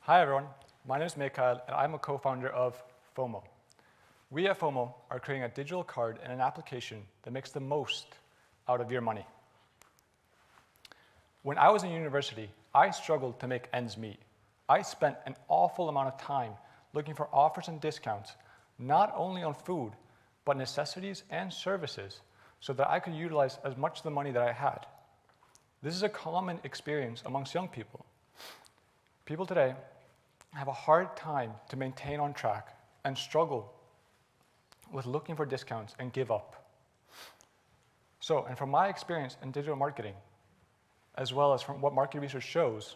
Hi everyone, my name is Mikhail and I'm a co-founder of Fomo. We at Fomo are creating a digital card and an application that makes the most out of your money. When I was in university, I struggled to make ends meet. I spent an awful amount of time looking for offers and discounts, not only on food, but necessities and services, so that I could utilize as much of the money that I had. This is a common experience amongst young people. People today have a hard time to maintain on track and struggle with looking for discounts and give up. And from my experience in digital marketing, as well as from what market research shows,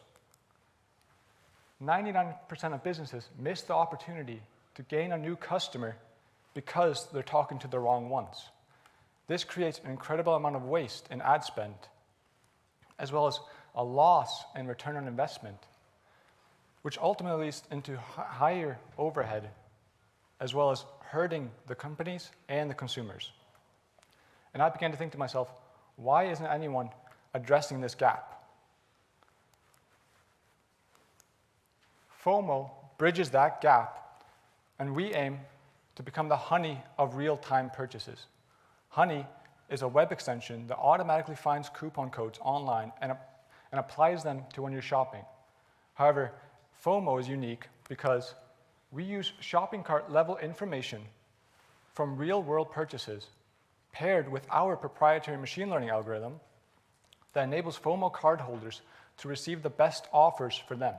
99% of businesses miss the opportunity to gain a new customer because they're talking to the wrong ones. This creates an incredible amount of waste in ad spend, as well as a loss in return on investment, which ultimately leads into higher overhead, as well as hurting the companies and the consumers. And I began to think to myself, why isn't anyone addressing this gap? Fomo bridges that gap, and we aim to become the honey of real-time purchases. Honey is a web extension that automatically finds coupon codes online and applies them to when you're shopping. However, Fomo is unique because we use shopping cart level information from real-world purchases paired with our proprietary machine learning algorithm that enables Fomo cardholders to receive the best offers for them.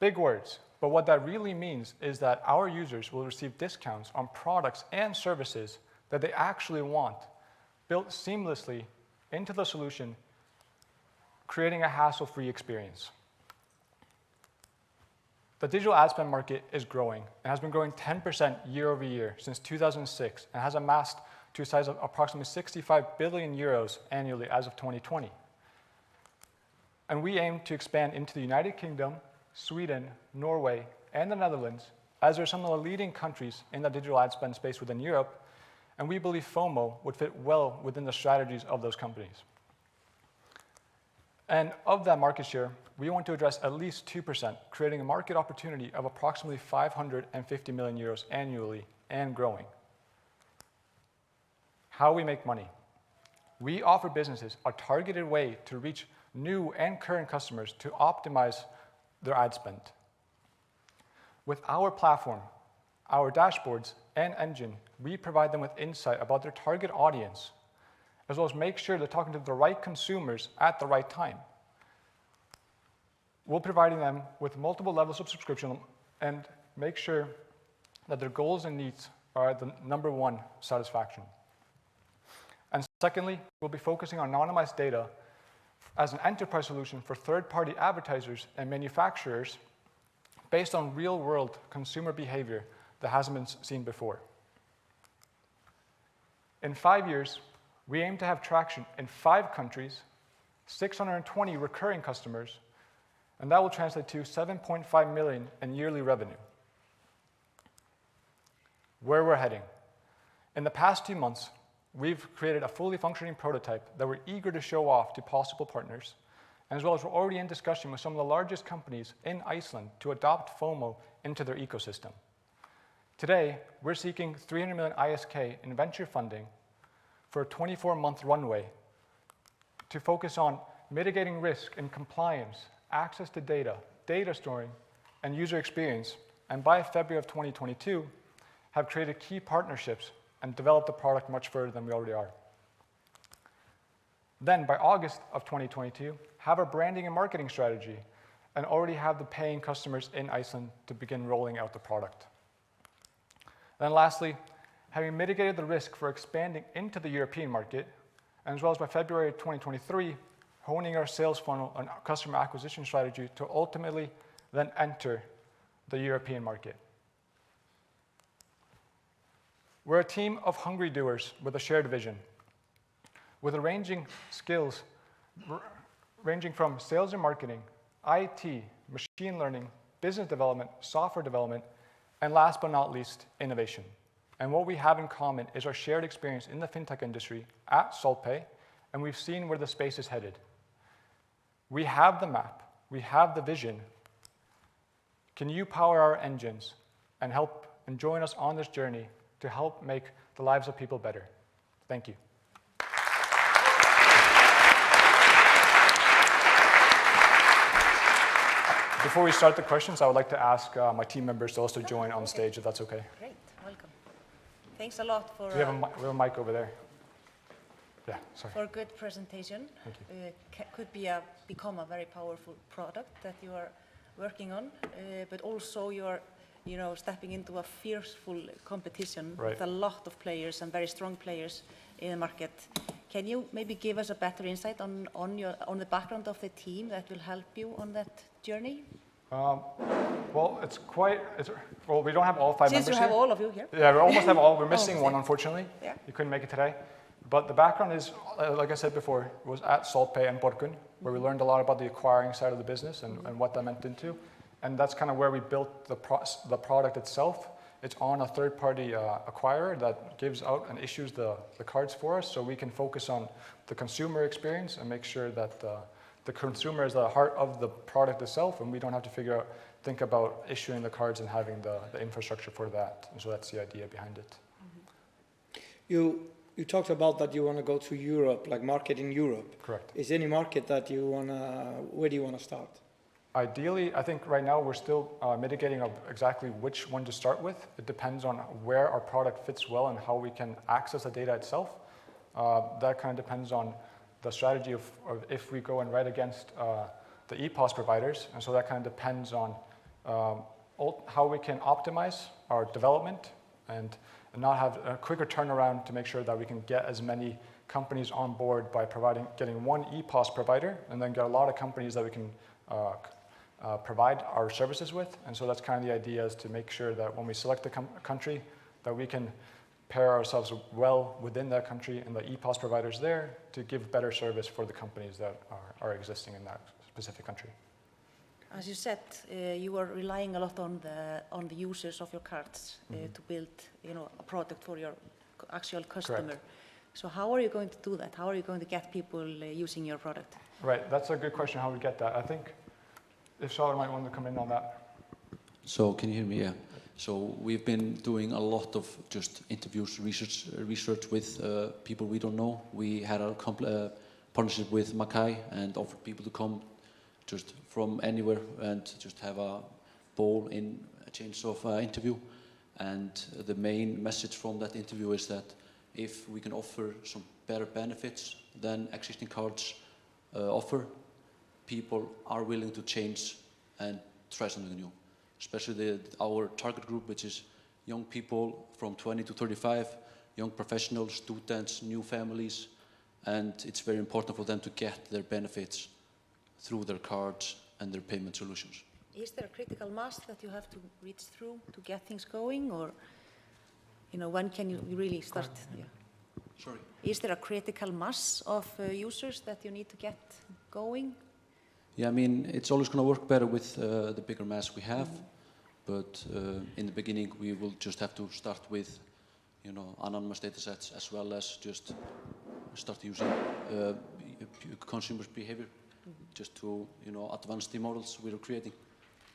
Big words, but what that really means is that our users will receive discounts on products and services that they actually want, built seamlessly into the solution, creating a hassle-free experience. The digital ad spend market is growing and has been growing 10% year over year since 2006 and has amassed to a size of approximately 65 billion euros annually as of 2020. And we aim to expand into the United Kingdom, Sweden, Norway, and the Netherlands, as are some of the leading countries in the digital ad spend space within Europe, and we believe Fomo would fit well within the strategies of those companies. And of that market share, we want to address at least 2%, creating a market opportunity of approximately 550 million euros annually and growing. How we make money. We offer businesses a targeted way to reach new and current customers to optimize their ad spend. With our platform, our dashboards, and engine, we provide them with insight about their target audience, as well as make sure they're talking to the right consumers at the right time. We're providing them with multiple levels of subscription and make sure that their goals and needs are the #1 satisfaction. And secondly, we'll be focusing on anonymized data as an enterprise solution for third-party advertisers and manufacturers based on real-world consumer behavior that hasn't been seen before. In 5 years, we aim to have traction in 5 countries, 620 recurring customers, and that will translate to 7.5 million in yearly revenue. Where we're heading. In the past 2 months, we've created a fully functioning prototype that we're eager to show off to possible partners, and as well as we're already in discussion with some of the largest companies in Iceland to adopt Fomo into their ecosystem. Today, we're seeking 300 million ISK in venture funding for a 24-month runway to focus on mitigating risk and compliance, access to data, data storing, and user experience, and by February of 2022, have created key partnerships and developed the product much further than we already are. Then, by August of 2022, have a branding and marketing strategy, and already have the paying customers in Iceland to begin rolling out the product. Then lastly, having mitigated the risk for expanding into the European market, and as well as by February 2023, honing our sales funnel and customer acquisition strategy to ultimately then enter the European market. We're a team of hungry doers with a shared vision, with ranging skills ranging from sales and marketing, IT, machine learning, business development, software development, and last but not least, innovation. And what we have in common is our shared experience in the fintech industry at SaltPay, and we've seen where the space is headed. We have the map, we have the vision, Can you power our engines and help and join us on this journey to help make the lives of people better? Thank you. Before we start the questions, I would like to ask my team members to also join on stage, if that's okay. Great, welcome. Thanks a lot for We have a mic over there. Yeah, sorry. for a good presentation. Thank you. Could become a very powerful product that you are working on, but also you are, stepping into a fierceful competition Right. with a lot of players and very strong players in the market. Can you maybe give us a better insight on the background of the team that will help you on that journey? Well, we don't have all 5 members Since you here. have all of you here. Yeah, we almost have all. We're missing one, yeah. unfortunately. Yeah. You couldn't make it today. But the background is, like I said before, was at SaltPay and Borgun, where we learned a lot about the acquiring side of the business and what that meant into. And that's kind of where we built the product itself. It's on a third-party acquirer that gives out and issues the cards for us, so we can focus on the consumer experience and make sure that the consumer is the heart of the product itself, and we don't have to think about issuing the cards and having the infrastructure for that. And so that's the idea behind it. You talked about that you want to go to Europe, like market in Europe. Correct. Is there any market that where do you want to start? Ideally, I think right now we're still mitigating of exactly which one to start with. It depends on where our product fits well and how we can access the data itself. That kind of depends on the strategy of if we go and write against the EPOS providers. And so that kind of depends on how we can optimize our development and not have a quicker turnaround to make sure that we can get as many companies on board by getting one EPOS provider, and then get a lot of companies that we can provide our services with. And so that's kind of the idea, is to make sure that when we select a country, that we can pair ourselves well within that country and the EPOS providers there to give better service for the companies that are existing in that specific country. As you said, you are relying a lot on the users of your cards to build, a product for your actual customer. Correct. So how are you going to do that? How are you going to get people using your product? Right, that's a good question, how we get that. I think if Charlotte might want to come in on that. So can you hear me? Yeah. So we've been doing a lot of just interviews, research with people we don't know. We had a partnership with Mackay and offered people to come just from anywhere and just have a bowl in a change of interview. And the main message from that interview is that if we can offer some better benefits than existing cards offer, people are willing to change and try something new. Especially our target group, which is young people from 20 to 35, young professionals, students, new families, and it's very important for them to get their benefits through their cards and their payment solutions. Is there a critical mass that you have to reach through to get things going, or when can you really start? Yeah. Sorry? Is there a critical mass of users that you need to get going? Yeah, I mean, it's always going to work better with the bigger mass we have, but in the beginning we will just have to start with, anonymous data sets, as well as just start using consumers' behavior, just to advance the models we're creating.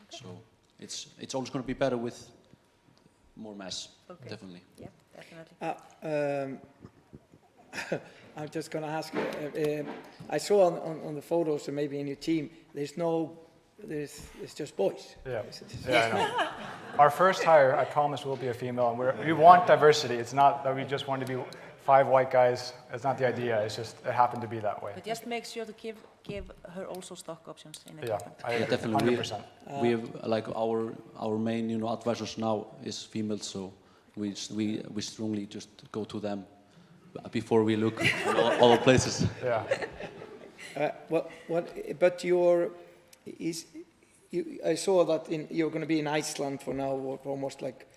Okay. So it's always going to be better with more mass, definitely. Yeah, definitely. I'm just going to ask you, I saw on the photos and maybe in your team, it's just boys. Yeah, I know. Our first hire, I promise, will be a female, and we want diversity. It's not that we just want to be 5 white guys. It's not the idea. It's just it happened to be that way. But just make sure to give her also stock options in the company. Yeah, definitely. 100%. We have our main advisors now is female, so we strongly just go to them before we look all places. Yeah. But I saw that you're going to be in Iceland for now for almost like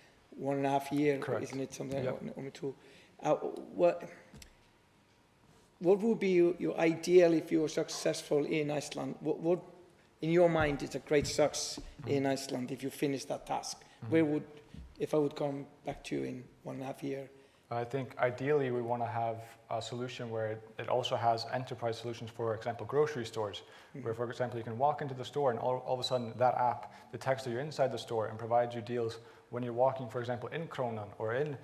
1.5 years. Correct. Isn't it something? Yep. Only 2. What would be your ideal if you were successful in Iceland? What in your mind is a great success in Iceland if you finish that task? Where if I would come back to you in 1.5 years, I think ideally we want to have a solution where it also has enterprise solutions, for example, grocery stores, where, for example, you can walk into the store and all of a sudden that app detects that you're inside the store and provides you deals when you're walking, for example, in Krónan or in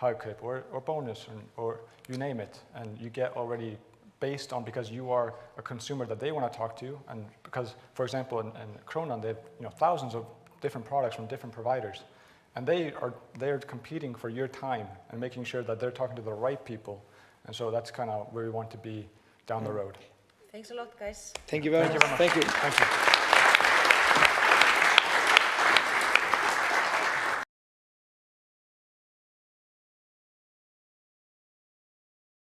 Hagkaup or Bonus or you name it, and you get already based on because you are a consumer that they want to talk to, and because, for example, in Krónan they have thousands of different products from different providers. And they're competing for your time and making sure that they're talking to the right people. And so that's kind of where we want to be down the road. Thanks a lot, guys. Thank you very much. Thank you. Thank you.